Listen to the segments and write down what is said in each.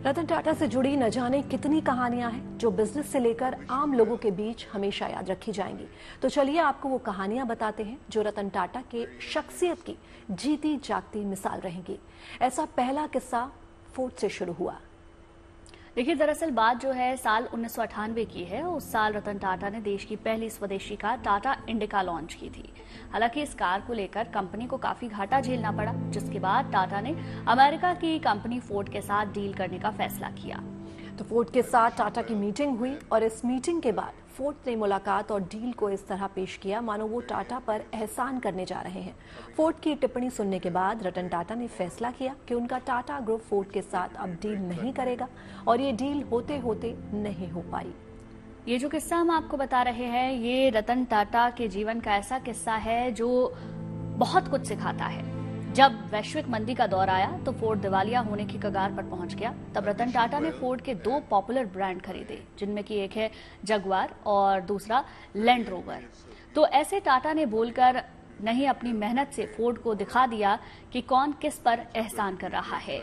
रतन टाटा से जुड़ी न जाने कितनी कहानियां हैं जो बिजनेस से लेकर आम लोगों के बीच हमेशा याद रखी जाएंगी। तो चलिए आपको वो कहानियां बताते हैं जो रतन टाटा के शख्सियत की जीती जागती मिसाल रहेंगी। ऐसा पहला किस्सा फोर्ड से शुरू हुआ। देखिए, दरअसल बात जो है साल 1998 की है। उस साल रतन टाटा ने देश की पहली स्वदेशी कार टाटा इंडिका लॉन्च की थी। हालांकि इस कार को लेकर कंपनी को काफी घाटा झेलना पड़ा, जिसके बाद टाटा ने अमेरिका की कंपनी फोर्ड के साथ डील करने का फैसला किया। तो फोर्ड के साथ टाटा की मीटिंग हुई और इस मीटिंग के बाद फोर्ड ने मुलाकात और डील को इस तरह पेश किया मानो वो टाटा पर एहसान करने जा रहे हैं। फोर्ड की टिप्पणी सुनने के बाद रतन टाटा ने फैसला किया कि उनका टाटा ग्रुप फोर्ड के साथ अब डील नहीं करेगा और ये डील होते होते नहीं हो पाई। ये जो किस्सा हम आपको बता रहे हैं, ये रतन टाटा के जीवन का ऐसा किस्सा है जो बहुत कुछ सिखाता है। जब वैश्विक मंदी का दौर आया तो फोर्ड दिवालिया होने की कगार पर पहुंच गया। तब रतन टाटा ने फोर्ड के 2 पॉपुलर ब्रांड खरीदे, जिनमें कि एक है जगुआर और दूसरा लैंड रोवर। तो ऐसे टाटा ने बोलकर नहीं, अपनी मेहनत से फोर्ड को दिखा दिया कि कौन किस पर एहसान कर रहा है।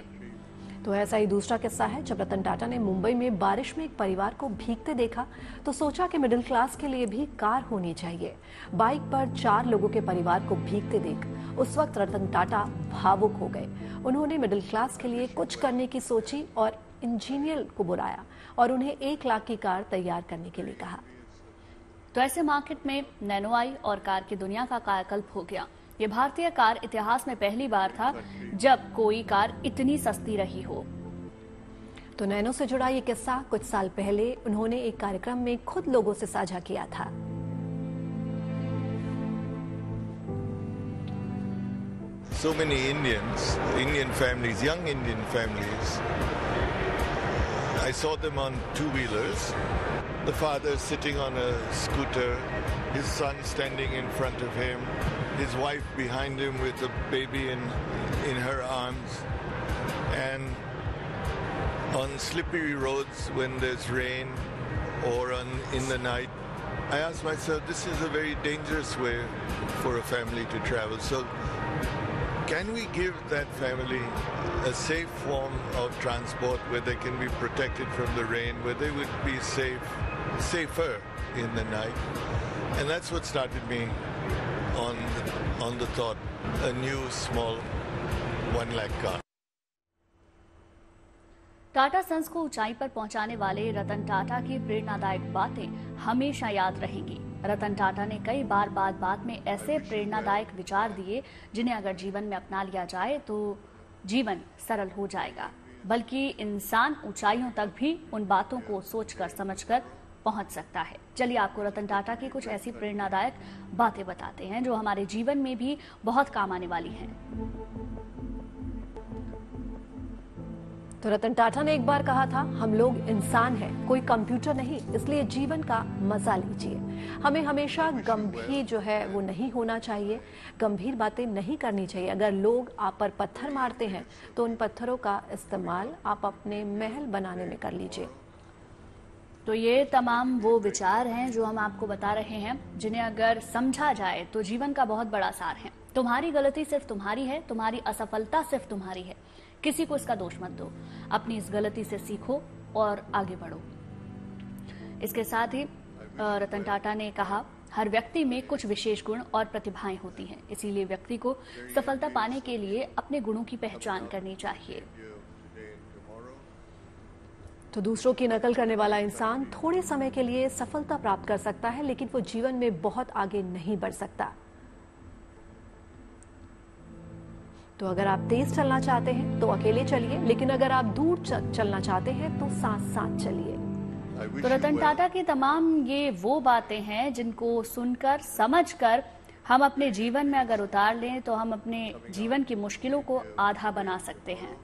तो ऐसा ही दूसरा किस्सा है। जब रतन टाटा ने मुंबई में बारिश में एक परिवार को भीगते देखा तो सोचा कि मिडिल क्लास के लिए भी कार होनी चाहिए। बाइक पर 4 लोगों के परिवार को भीगते देख उस वक्त रतन टाटा भावुक हो गए। उन्होंने मिडिल क्लास के लिए कुछ करने की सोची और इंजीनियर को बुलाया और उन्हें 1 लाख की कार तैयार करने के लिए कहा। तो ऐसे मार्केट में नैनो आई और कार की दुनिया का कायाकल्प हो गया। ये भारतीय कार इतिहास में पहली बार था जब कोई कार इतनी सस्ती रही हो। तो नैनो से जुड़ा ये किस्सा कुछ साल पहले उन्होंने एक कार्यक्रम में खुद लोगों से साझा किया था। So many Indian families, young Indian families. I saw them on 2-wheelers. The father sitting on a scooter, his son standing in front of him, his wife behind him with a baby in her arms. And on slippery roads when there's rain or in the night, I asked myself, this is a very dangerous way for a family to travel. So can we give that family a safe form of transport where they can be protected from the rain, where they would be safer in the night? And that's what started me on the thought, a new small 1 lakh car. Tata Sons को ऊंचाई पर पहुंचाने वाले रतन टाटा की प्रेरणादायक बातें हमेशा याद रहेंगी। रतन टाटा ने कई बार बात में ऐसे प्रेरणादायक विचार दिए जिन्हें अगर जीवन में अपना लिया जाए तो जीवन सरल हो जाएगा, बल्कि इंसान ऊंचाइयों तक भी उन बातों को सोचकर समझकर पहुंच सकता है। चलिए आपको रतन टाटा की कुछ ऐसी प्रेरणादायक बातें बताते हैं जो हमारे जीवन में भी बहुत काम आने वाली हैं। तो रतन टाटा ने एक बार कहा था, हम लोग इंसान हैं, कोई कंप्यूटर नहीं, इसलिए जीवन का मजा लीजिए। हमें हमेशा गंभीर जो है वो नहीं होना चाहिए, गंभीर बातें नहीं करनी चाहिए। अगर लोग आप पर पत्थर मारते हैं तो उन पत्थरों का इस्तेमाल आप अपने महल बनाने में कर लीजिए। तो ये तमाम वो विचार हैं जो हम आपको बता रहे हैं, जिन्हें अगर समझा जाए तो जीवन का बहुत बड़ा सार है। तुम्हारी गलती सिर्फ तुम्हारी है, तुम्हारी असफलता सिर्फ तुम्हारी है, किसी को इसका दोष मत दो। अपनी इस गलती से सीखो और आगे बढ़ो। इसके साथ ही रतन टाटा ने कहा, हर व्यक्ति में कुछ विशेष गुण और प्रतिभाएं होती हैं, इसीलिए व्यक्ति को सफलता पाने के लिए अपने गुणों की पहचान करनी चाहिए। तो दूसरों की नकल करने वाला इंसान थोड़े समय के लिए सफलता प्राप्त कर सकता है, लेकिन वो जीवन में बहुत आगे नहीं बढ़ सकता। तो अगर आप तेज चलना चाहते हैं तो अकेले चलिए, लेकिन अगर आप दूर चलना चाहते हैं तो साथ साथ चलिए। तो रतन टाटा की तमाम ये वो बातें हैं जिनको सुनकर समझकर हम अपने जीवन में अगर उतार लें तो हम अपने जीवन की मुश्किलों को आधा बना सकते हैं।